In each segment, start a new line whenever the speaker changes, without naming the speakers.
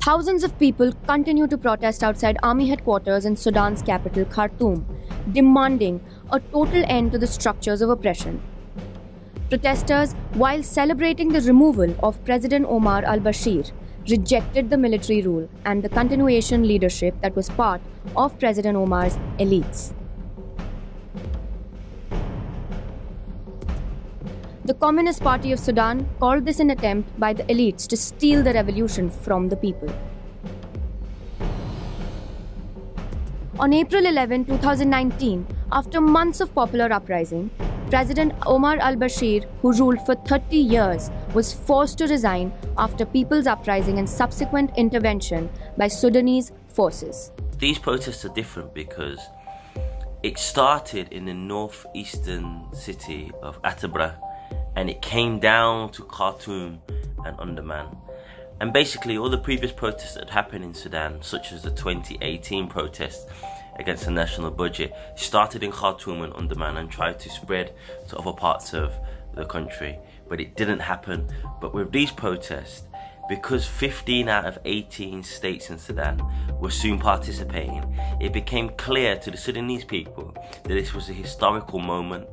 Thousands of people continue to protest outside army headquarters in Sudan's capital, Khartoum, demanding a total end to the structures of oppression. Protesters, while celebrating the removal of President Omar al-Bashir, rejected the military rule and the continuation leadership that was part of President Omar's elites. The Communist Party of Sudan called this an attempt by the elites to steal the revolution from the people. On April 11, 2019, after months of popular uprising, President Omar al-Bashir, who ruled for 30 years, was forced to resign after people's uprising and subsequent intervention by Sudanese forces.
These protests are different because it started in the northeastern city of Atabra, and it came down to Khartoum and Omdurman. And basically all the previous protests that happened in Sudan, such as the 2018 protests against the national budget, started in Khartoum and Omdurman and tried to spread to other parts of the country. But it didn't happen. But with these protests, because 15 out of 18 states in Sudan were soon participating, it became clear to the Sudanese people that this was a historical moment,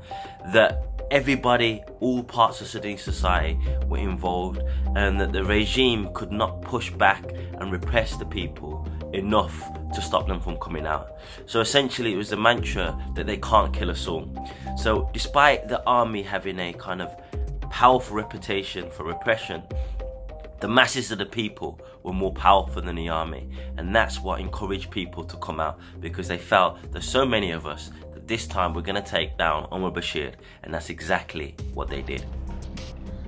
that everybody, all parts of Sudanese society were involved, and that the regime could not push back and repress the people enough to stop them from coming out. So essentially it was the mantra that they can't kill us all. So despite the army having a kind of powerful reputation for repression, the masses of the people were more powerful than the army, and that's what encouraged people to come out, because they felt there's so many of us that this time we're going to take down Omar Bashir, and that's exactly what they did.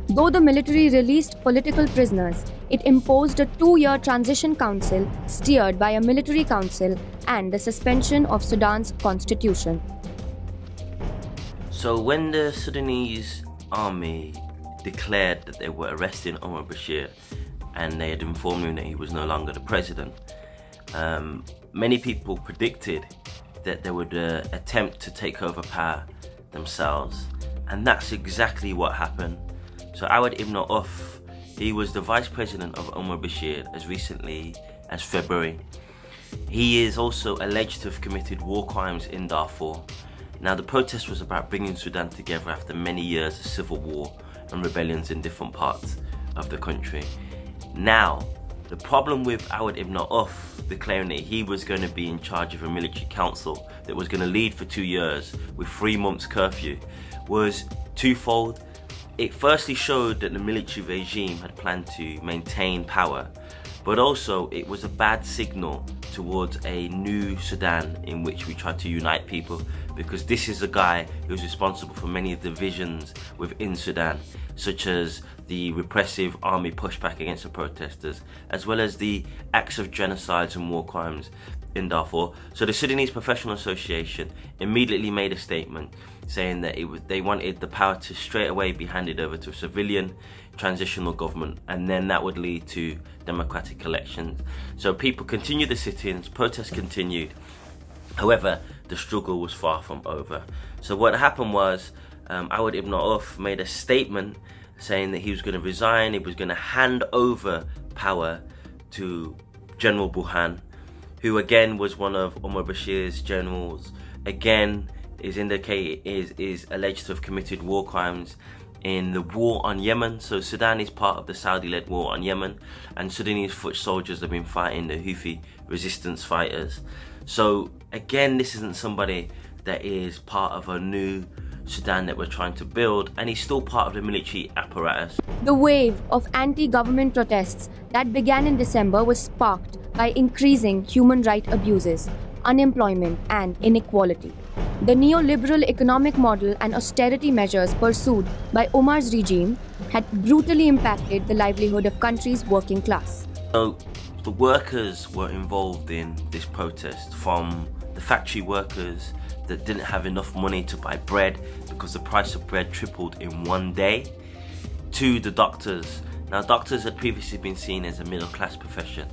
Though the military released political prisoners, it imposed a 2-year transition council steered by a military council and the suspension of Sudan's constitution.
So when the Sudanese army declared that they were arresting Omar Bashir and they had informed him that he was no longer the president, many people predicted that they would attempt to take over power themselves, and that's exactly what happened. So Ahmed Ibn Auf, he was the vice president of Omar Bashir as recently as February. He is also alleged to have committed war crimes in Darfur. Now the protest was about bringing Sudan together after many years of civil war and rebellions in different parts of the country. Now, the problem with Ahmed Ibn Auf declaring that he was going to be in charge of a military council that was going to lead for 2 years with 3 months curfew was twofold. It firstly showed that the military regime had planned to maintain power, but also it was a bad signal towards a new Sudan in which we try to unite people, because this is a guy who's responsible for many of the divisions within Sudan, such as the repressive army pushback against the protesters, as well as the acts of genocides and war crimes in Darfur. So the Sudanese Professional Association immediately made a statement saying that they wanted the power to straight away be handed over to a civilian transitional government, and then that would lead to democratic elections. So people continued the sit-ins, protests continued. However, the struggle was far from over. So what happened was Ahmed Ibn Auf made a statement saying that he was going to resign, he was going to hand over power to General Burhan, who again was one of Omar Bashir's generals, again is alleged to have committed war crimes in the war on Yemen. So Sudan is part of the Saudi-led war on Yemen, and Sudanese foot soldiers have been fighting the Houthi resistance fighters. So again, this isn't somebody that is part of a new Sudan that we're trying to build, and he's still part of the military apparatus.
The wave of anti-government protests that began in December was sparked by increasing human rights abuses, unemployment and inequality. The neoliberal economic model and austerity measures pursued by Omar's regime had brutally impacted the livelihood of country's working class.
So the workers were involved in this protest, from the factory workers that didn't have enough money to buy bread because the price of bread tripled in 1 day, to the doctors. Now, doctors had previously been seen as a middle-class profession,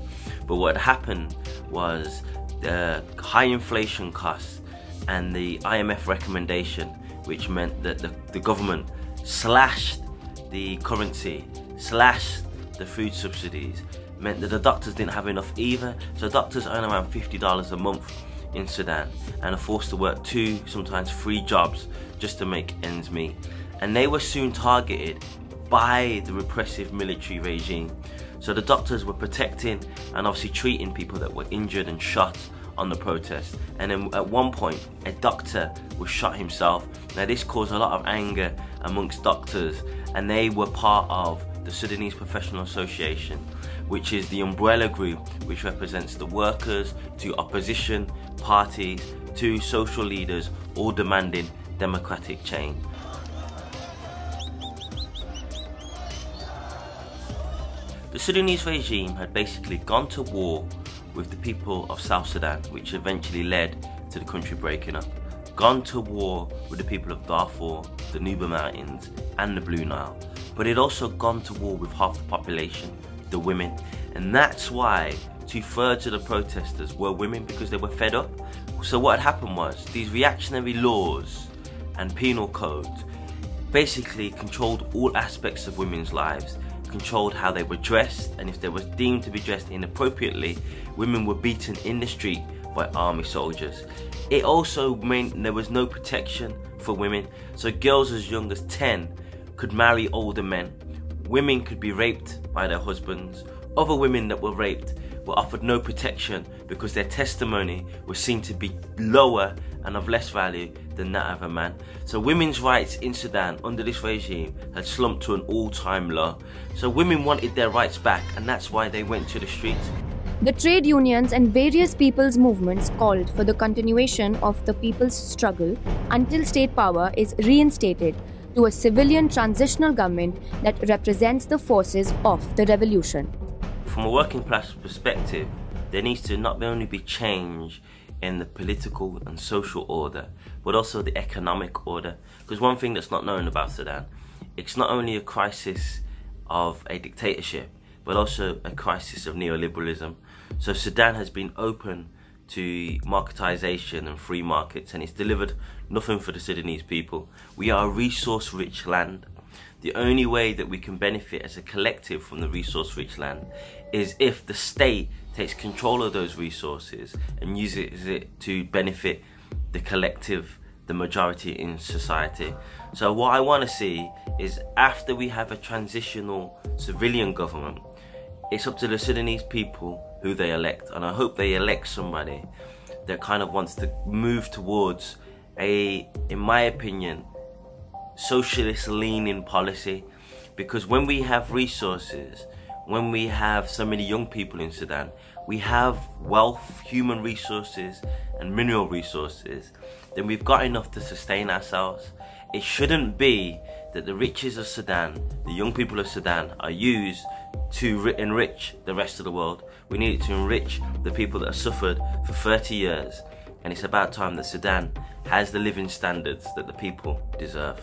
but what happened was the high inflation costs and the IMF recommendation, which meant that the government slashed the currency, slashed the food subsidies, meant that the doctors didn't have enough either. So doctors earn around $50 a month in Sudan and are forced to work 2, sometimes 3 jobs just to make ends meet. And they were soon targeted by the repressive military regime. So the doctors were protecting and obviously treating people that were injured and shot on the protest. And then at one point, a doctor was shot himself. Now this caused a lot of anger amongst doctors, and they were part of the Sudanese Professional Association, which is the umbrella group which represents the workers to opposition parties to social leaders, all demanding democratic change. The Sudanese regime had basically gone to war with the people of South Sudan, which eventually led to the country breaking up. Gone to war with the people of Darfur, the Nuba Mountains and the Blue Nile. But it also gone to war with half the population, the women. And that's why 2/3 of the protesters were women, because they were fed up. So what had happened was, these reactionary laws and penal codes basically controlled all aspects of women's lives, controlled how they were dressed, and if they were deemed to be dressed inappropriately, women were beaten in the street by army soldiers. It also meant there was no protection for women, so girls as young as 10 could marry older men. Women could be raped by their husbands. Other women that were raped were offered no protection because their testimony was seen to be lower and of less value than that of a man. So women's rights in Sudan under this regime had slumped to an all-time low. So women wanted their rights back, and that's why they went to the streets.
The trade unions and various people's movements called for the continuation of the people's struggle until state power is reinstated to a civilian transitional government that represents the forces of the revolution.
From a working class perspective, there needs to not only be change in the political and social order, but also the economic order. Because one thing that's not known about Sudan, it's not only a crisis of a dictatorship, but also a crisis of neoliberalism. So Sudan has been open to marketization and free markets, and it's delivered nothing for the Sudanese people. We are a resource-rich land. The only way that we can benefit as a collective from the resource-rich land is if the state takes control of those resources and uses it to benefit the collective, the majority in society. So what I want to see is, after we have a transitional civilian government, it's up to the Sudanese people who they elect, and I hope they elect somebody that kind of wants to move towards a, in my opinion, socialist leaning policy. Because when we have resources, when we have so many young people in Sudan, we have wealth, human resources and mineral resources, then we've got enough to sustain ourselves. It shouldn't be that the riches of Sudan, the young people of Sudan, are used to enrich the rest of the world. We need it to enrich the people that have suffered for 30 years. And it's about time that Sudan has the living standards that the people deserve.